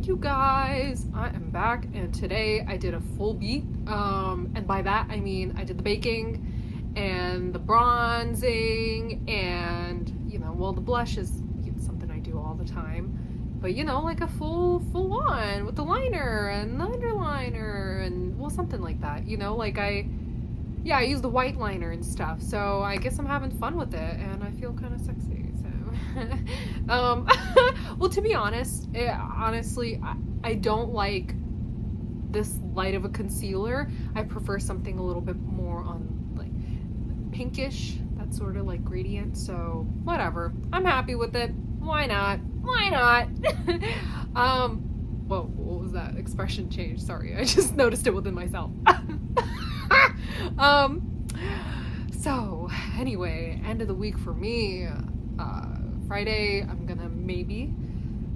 Alright, you guys, I am back, and today I did a full beat, and by that I mean I did the baking and the bronzing and, the blush is something I do all the time, but like a full on with the liner and the underliner and, something like that, I use the white liner and stuff, so I guess I'm having fun with it, and I feel kind of sexy, so. Well, to be honest, honestly, I don't like this light of a concealer. I prefer something a little bit more on, pinkish, that sort of, gradient, so whatever. I'm happy with it. Why not? Whoa, what was that? Expression change. Sorry, I just noticed it within myself. So, anyway, end of the week for me. Friday, I'm gonna maybe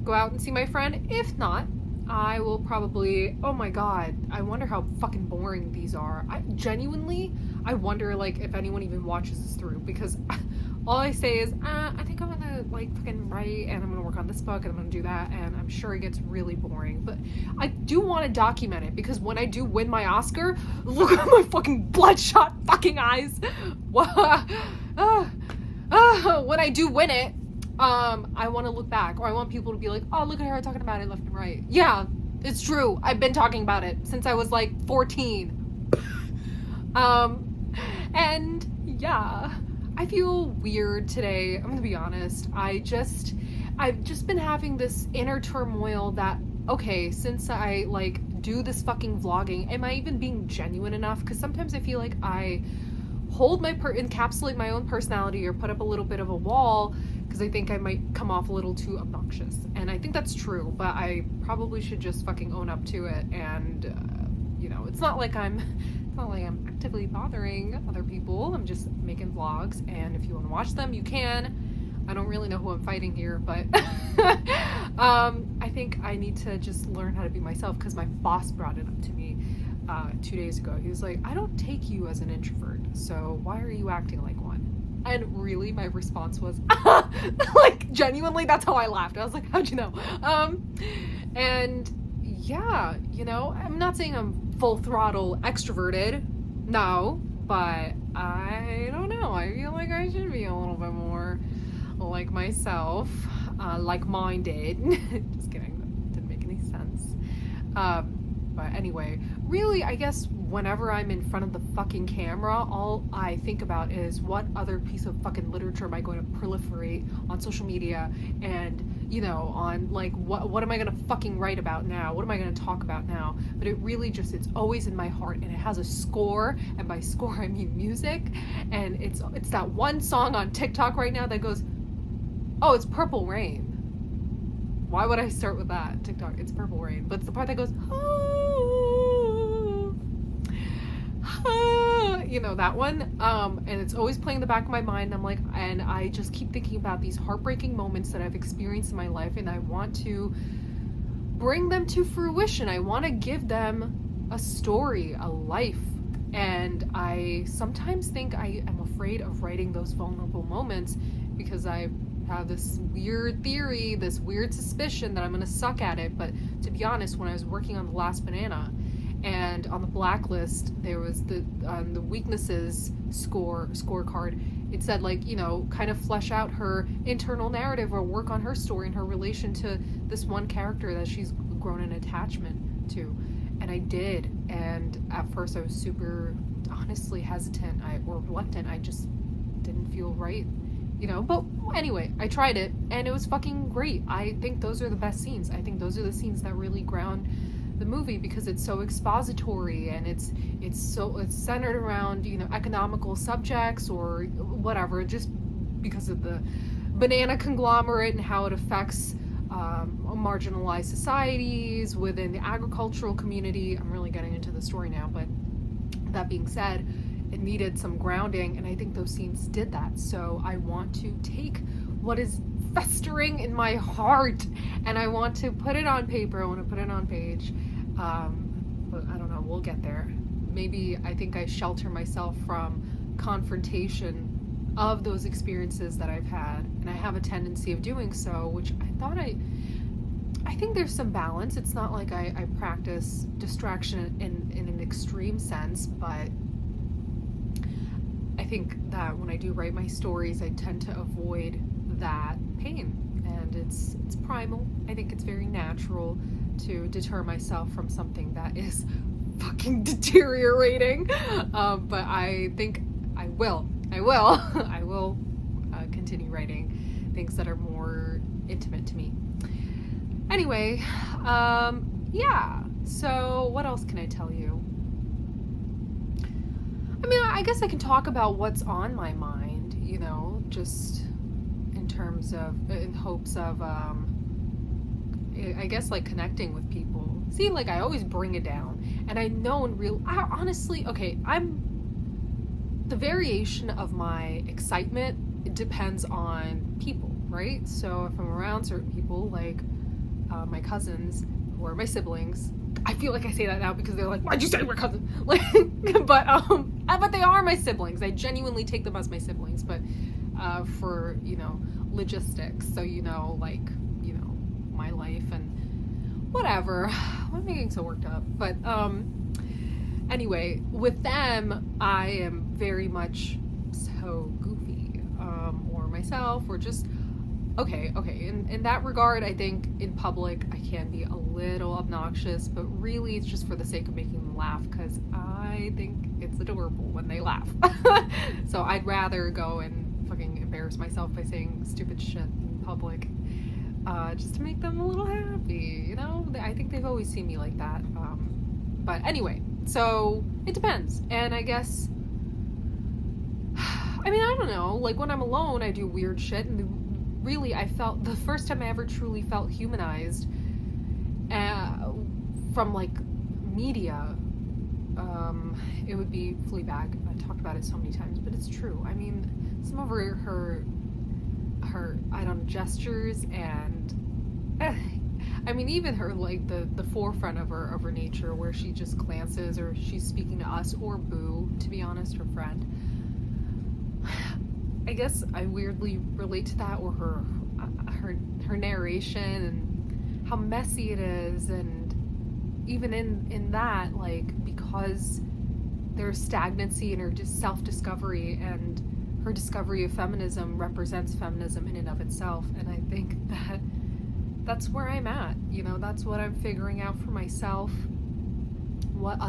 go out and see my friend. If not, I will probably, oh my god, I wonder how fucking boring these are. I wonder, if anyone even watches this through, because all I say is, I think I'm gonna, fucking write, and I'm gonna work on this book, and I'm gonna do that, and I'm sure it gets really boring, but I do want to document it, because when I do win my Oscar, look at my fucking bloodshot fucking eyes. When I do win it, I want to look back, or I want people to be like, oh, look at her talking about it left and right. Yeah, it's true. I've been talking about it since I was 14. And yeah, I feel weird today. I'm gonna be honest. I've just been having this inner turmoil that, okay, since I do this fucking vlogging, am I even being genuine enough? Because sometimes I feel like I hold encapsulate my own personality or put up a little bit of a wall because I think I might come off a little too obnoxious, and I think that's true, but I probably should just fucking own up to it. And it's not like I'm actively bothering other people. I'm just making vlogs, and if you want to watch them, you can. I don't really know who I'm fighting here, but I think I need to just learn how to be myself, because my boss brought it up to me 2 days ago. He was like, I don't take you as an introvert, so why are you acting like one? And really, my response was, genuinely, that's how I laughed. I was like, how'd you know? And yeah, I'm not saying I'm full throttle extroverted, no, but I don't know. I feel like I should be a little bit more like myself, like-minded. Just kidding, that didn't make any sense. But anyway, really, I guess whenever I'm in front of the fucking camera, all I think about is what other piece of fucking literature am I going to proliferate on social media, and, on, what am I going to fucking write about now? What am I going to talk about now? But it really just, it's always in my heart, and it has a score, and by score I mean music, and it's that one song on TikTok right now that goes, oh, it's Purple Rain. Why would I start with that? TikTok, it's Purple Rain. But it's the part that goes, that one. And it's always playing in the back of my mind. And I just keep thinking about these heartbreaking moments that I've experienced in my life, and I want to bring them to fruition. I want to give them a story, a life. And I sometimes think I am afraid of writing those vulnerable moments, because I have this weird theory, this weird suspicion that I'm gonna suck at it. But to be honest, when I was working on The Last Banana, and on the blacklist there was the weaknesses scorecard, it said kind of flesh out her internal narrative or work on her story and her relation to this one character that she's grown an attachment to. And I did, and at first I was super honestly hesitant or reluctant. I just didn't feel right, but anyway, I tried it, and it was fucking great. I think those are the best scenes. I think those are the scenes that really ground the movie, because it's so expository, and it's centered around, economical subjects or whatever, just because of the banana conglomerate and how it affects marginalized societies within the agricultural community. I'm really getting into the story now, but that being said, it needed some grounding, and I think those scenes did that. So I want to take what is festering in my heart, and I want to put it on paper. I want to put it on page. But I don't know, we'll get there. Maybe I think I shelter myself from confrontation of those experiences that I've had, and I have a tendency of doing so, which I think there's some balance. It's not like I practice distraction in an extreme sense, but I think that when I do write my stories, I tend to avoid that pain. And it's primal. I think it's very natural to deter myself from something that is fucking deteriorating. But I think I will continue writing things that are more intimate to me. Anyway, yeah. So what else can I tell you? I mean, I guess I can talk about what's on my mind, you know, just in terms of, in hopes of, I guess, like, connecting with people. See, like, I always bring it down. And I know honestly, okay, the variation of my excitement, it depends on people, right? So if I'm around certain people, like my cousins, who are my siblings, I feel like I say that now because they're like, why'd you say we're cousins? Like, but they are my siblings. I genuinely take them as my siblings, but for, you know, logistics. So, you know, like, you know, my life and whatever. I'm getting so worked up. But anyway, with them, I am very much so goofy, or myself, or just okay. In that regard, I think in public I can be a little obnoxious, but really it's just for the sake of making them laugh, because I think it's adorable when they laugh. So I'd rather go and fucking embarrass myself by saying stupid shit in public, just to make them a little happy, you know? I think they've always seen me like that. But anyway, so it depends. And I guess, I mean, I don't know, like when I'm alone I do weird shit, and really, I felt the first time I ever truly felt humanized from like media. It would be Fleabag. I talked about it so many times, but it's true. I mean, some of her I don't know, gestures, and I mean, even her, like the forefront of her nature, where she just glances, or she's speaking to us, or Boo, to be honest, her friend. I guess I weirdly relate to that, or her narration, and how messy it is, and even in that, like, because there's stagnancy in her self-discovery, and her discovery of feminism represents feminism in and of itself, and I think that's where I'm at, you know, that's what I'm figuring out for myself. What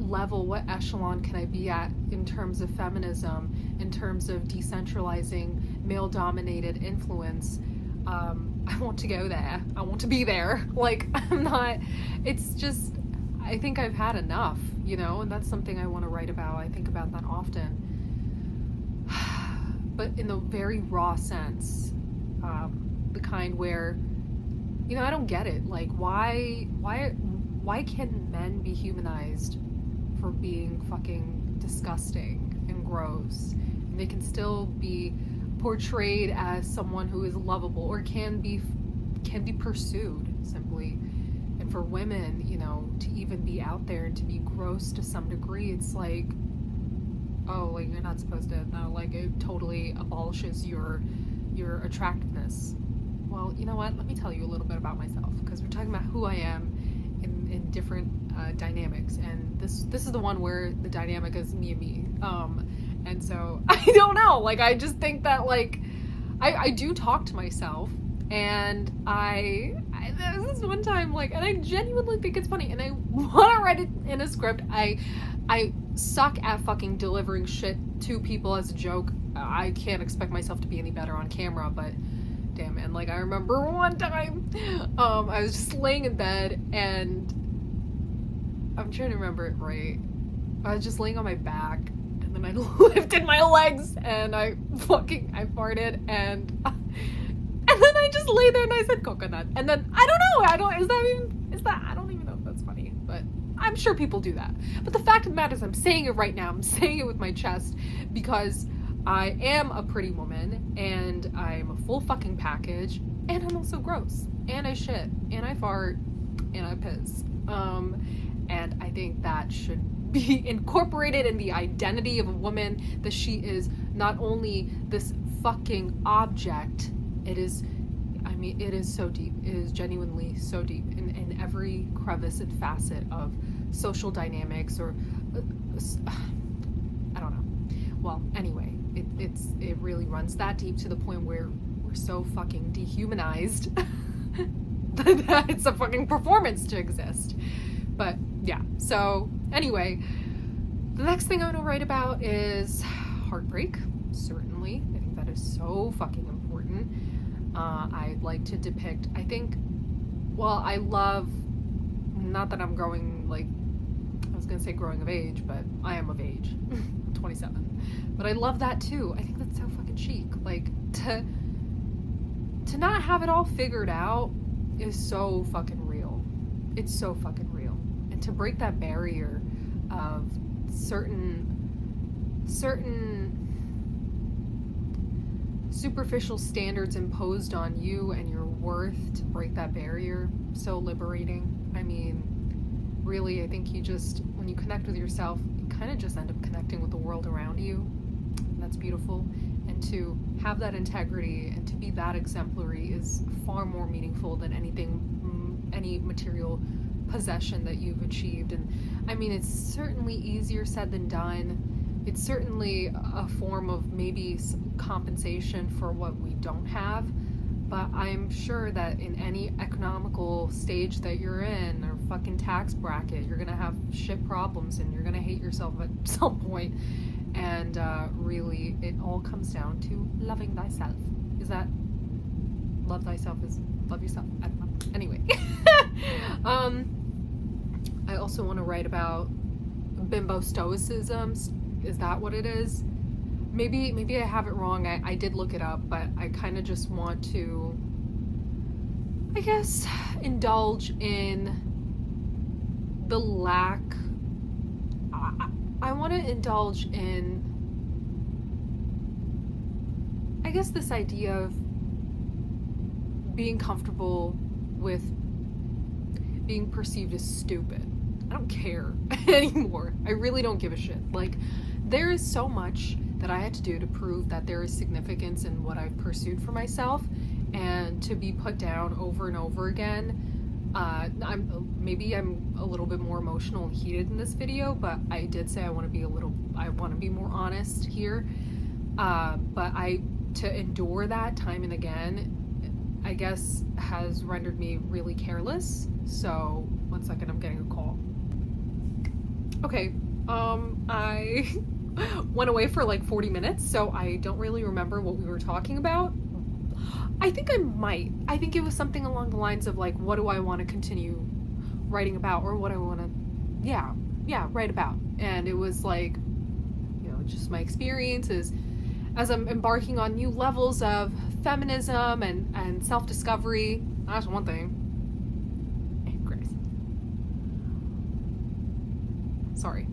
level, what echelon can I be at in terms of feminism, in terms of decentralizing male-dominated influence? I want to go there. I want to be there. Like, I'm not, it's just, I think I've had enough, you know, and that's something I want to write about. I think about that often. But in the very raw sense, the kind where, you know, I don't get it. Like, why can men be humanized for being fucking disgusting and gross, and they can still be portrayed as someone who is lovable, or can be pursued simply? And for women, you know, to even be out there and to be gross to some degree, it's like, oh, like, you're not supposed to, no, like, it totally abolishes your attractiveness. Well, you know what, let me tell you a little bit about myself, because we're talking about who I am in different dynamics, and this is the one where the dynamic is me and me, and so I don't know, like, I just think that, like, I do talk to myself, and this is one time, like, and I genuinely think it's funny, and I want to write it in a script. I suck at fucking delivering shit to people as a joke. I can't expect myself to be any better on camera, but damn, man, like, I remember one time, I was just laying in bed, and I'm trying to remember it right. I was just laying on my back, and then I lifted my legs, and I farted, and then I just lay there and I said coconut, and then I don't even know if that's funny, but I'm sure people do that. But the fact of the matter is, I'm saying it right now. I'm saying it with my chest, because I am a pretty woman, and I'm a full fucking package, and I'm also gross, and I shit, and I fart, and I piss. And I think that should be incorporated in the identity of a woman, that she is not only this fucking object, it is, I mean, it is so deep. It is genuinely so deep in every crevice and facet of social dynamics, or I don't know. Well, anyway, it really runs that deep to the point where we're so fucking dehumanized that it's a fucking performance to exist. But yeah, so anyway, the next thing I want to write about is heartbreak. Certainly, I think that is so fucking important. I'd like to depict, I think, well, I love, not that I'm growing, like, I was gonna say growing of age, but I am of age, 27. But I love that too. I think that's so fucking chic. Like, to not have it all figured out is so fucking real. It's so fucking real. And to break that barrier of certain superficial standards imposed on you and your worth, to break that barrier, so liberating. I mean, really, I think when you connect with yourself, you kind of just end up connecting with the world around you. And that's beautiful. And to have that integrity and to be that exemplary is far more meaningful than any material possession that you've achieved. And I mean, it's certainly easier said than done. It's certainly a form of maybe compensation for what we don't have, but I'm sure that in any economical stage that you're in, or fucking tax bracket, you're gonna have shit problems and you're gonna hate yourself at some point. And really, it all comes down to loving thyself. Is that love thyself is love yourself? I don't know. Anyway, I also want to write about bimbo stoicism. Is that what it is? Maybe I have it wrong. I did look it up, but I kind of just want to, I guess, indulge in the lack. I want to indulge in, I guess, this idea of being comfortable with being perceived as stupid. I don't care anymore. I really don't give a shit. Like, there is so much that I had to do to prove that there is significance in what I've pursued for myself, and to be put down over and over again. I'm a little bit more emotional and heated in this video, but I did say I want to be more honest here. But to endure that time and again, I guess, has rendered me really careless. So, 1 second, I'm getting a call. Okay, I went away for like 40 minutes, so I don't really remember what we were talking about. I think it was something along the lines of, like, what do I want to continue writing about, or what I want to, write about. And it was like, just my experiences as I'm embarking on new levels of feminism and self-discovery. That's one thing. Grace. Sorry.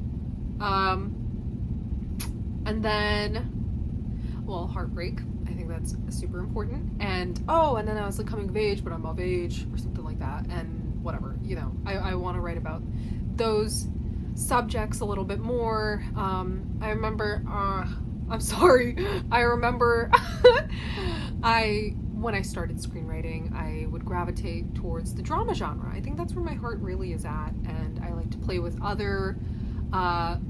And then, well, heartbreak. I think that's super important. And then I was like coming of age, but I'm of age, or something like that. And whatever, I want to write about those subjects a little bit more. I remember, I'm sorry, I remember when I started screenwriting, I would gravitate towards the drama genre. I think that's where my heart really is at, and I like to play with other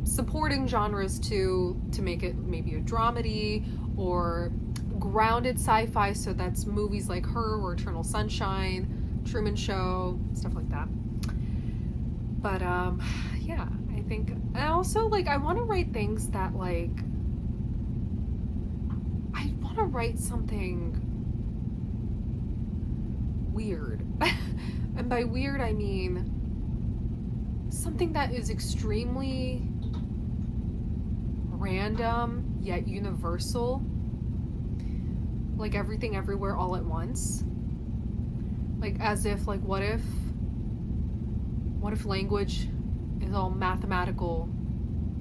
supporting genres to make it maybe a dramedy or grounded sci-fi, so that's movies like Her or Eternal Sunshine, Truman Show, stuff like that. But yeah, I think, and also, like, I want to write things that, like, I want to write something weird. And by weird, I mean something that is extremely random yet universal, like Everything Everywhere All at Once. Like, as if, like, what if language is all mathematical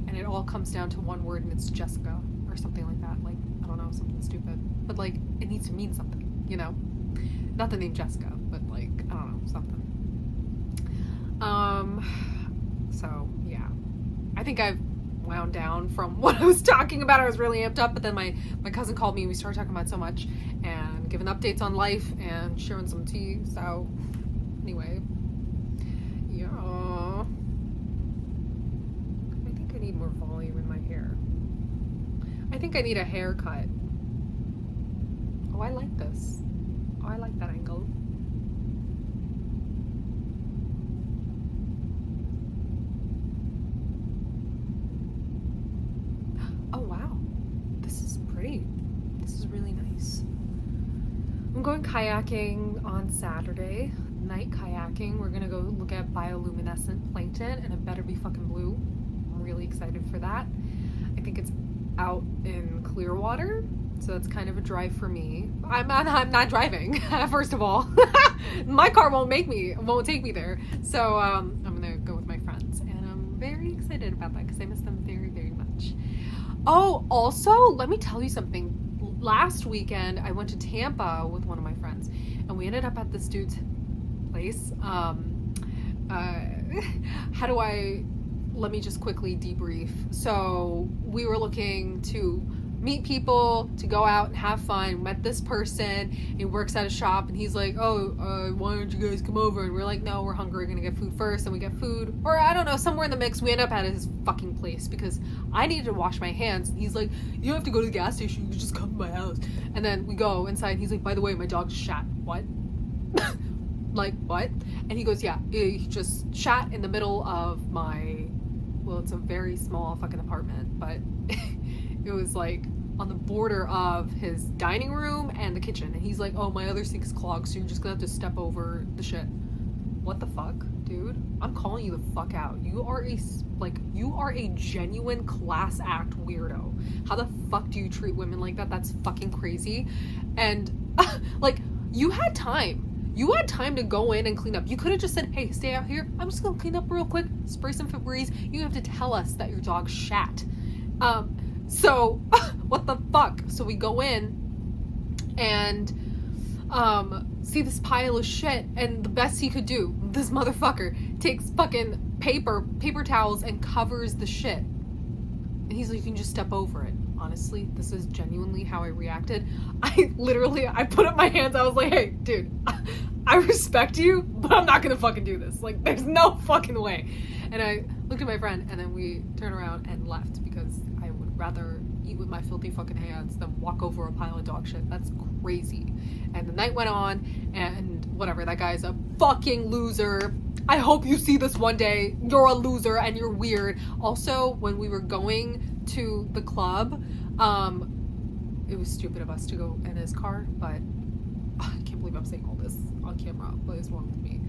and it all comes down to one word and it's Jessica, or something like that. Like, I don't know, something stupid, but, like, it needs to mean something, not the name Jessica, but, like, I don't know, something. So yeah, I think I've wound down from what I was talking about. I was really amped up, but then my cousin called me and we started talking about so much, and giving updates on life and sharing some tea. So anyway, yeah, I think I need more volume in my hair. I think I need a haircut. Oh, I like this. Oh, I like that angle. Oh wow, this is pretty. This is really nice. I'm going kayaking on Saturday, night kayaking. We're gonna go look at bioluminescent plankton, and it better be fucking blue. I'm really excited for that. I think it's out in Clearwater, so that's kind of a drive for me. I'm not driving. First of all, my car won't take me there. So I'm gonna go with my friends, and I'm very excited about that because I miss them very, very much. Oh, also, let me tell you something. Last weekend, I went to Tampa with one of my friends, and we ended up at this dude's place. Let me just quickly debrief. So we were looking to meet people, to go out and have fun. Met this person. He works at a shop, and he's like, why don't you guys come over? And we're like, no, we're hungry. We're gonna get food first. And we get food. Or I don't know, somewhere in the mix, we end up at his fucking place because I needed to wash my hands. And he's like, you don't have to go to the gas station. You can just come to my house. And then we go inside. And he's like, by the way, my dog just shat. What? Like, what? And he goes, yeah, he just shat in the middle of my... Well, it's a very small fucking apartment, but it was like on the border of his dining room and the kitchen. And he's like, oh, my other sink's clogged, so you're just gonna have to step over the shit. What the fuck, dude? I'm calling you the fuck out. You are a genuine class act weirdo. How the fuck do you treat women like that? That's fucking crazy. And like, you had time. You had time to go in and clean up. You could have just said, hey, stay out here. I'm just going to clean up real quick, spray some Febreze. You have to tell us that your dog shat. So, what the fuck? So we go in and see this pile of shit, and the best he could do, this motherfucker, takes fucking paper towels and covers the shit. And he's like, you can just step over it. Honestly, this is genuinely how I reacted. I put up my hands. I was like, hey, dude, I respect you, but I'm not gonna fucking do this. Like, there's no fucking way. And I looked at my friend, and then we turned around and left because I would rather eat with my filthy fucking hands than walk over a pile of dog shit. That's crazy. And the night went on, and whatever, that guy's a fucking loser. I hope you see this one day. You're a loser and you're weird. Also, when we were going to the club, it was stupid of us to go in his car, but I can't believe I'm saying all this on camera. What is wrong with me?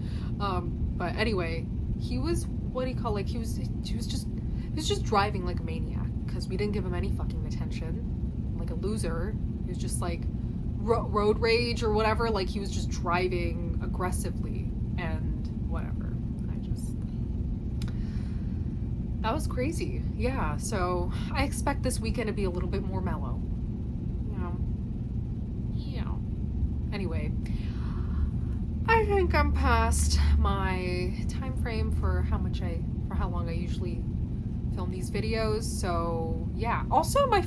But anyway, he was he was just driving like a maniac because we didn't give him any fucking attention, like a loser. He was just like road rage or whatever. Like, he was just driving aggressively and whatever. That was crazy. Yeah, so I expect this weekend to be a little bit more mellow. Yeah. Anyway, I think I'm past my time frame for how long I usually film these videos. So yeah. Also, my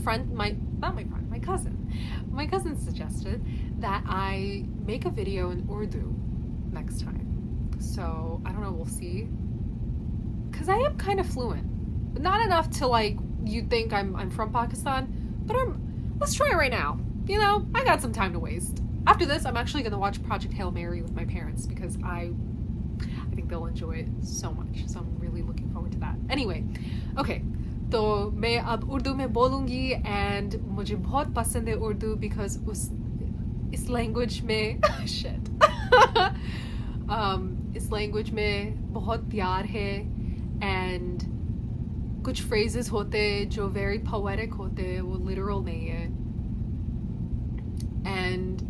cousin suggested that I make a video in Urdu next time. So I don't know. We'll see. Because I am kind of fluent, but not enough to like you think I'm from Pakistan. But let's try it right now. You know, I got some time to waste. After this, I'm actually gonna watch Project Hail Mary with my parents because I think they'll enjoy it so much. So I'm really looking forward to that. Anyway, okay. तो मैं अब उर्दू में बोलूँगी and मुझे बहुत पसंद है Urdu because इस language में shit इस language में बहुत प्यार है. And कुछ phrases होते जो very poetic होते, वो literal नहीं है. And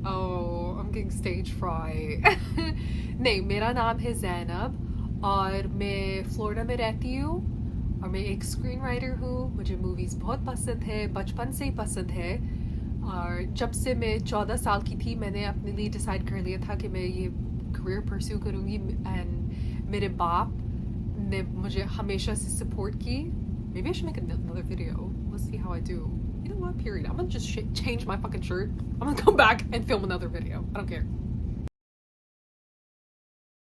oh, I'm getting stage fright. नहीं, मेरा नाम है ज़ैनब और मैं फ्लोरिडा में रहती हूँ और मैं एक स्क्रीन राइटर हूँ. मुझे मूवीज़ बहुत पसंद है, बचपन से ही पसंद है. और जब से मैं 14 साल की थी, मैंने अपने लिए डिसाइड कर लिया था कि मैं ये career pursue करूँगी. And मेरे बाप ने मुझे हमेशा से support की. Maybe I should make another video. Let's see how I do you know what, period. I'm gonna just change my fucking shirt. I'm gonna come back and film another video. I don't care.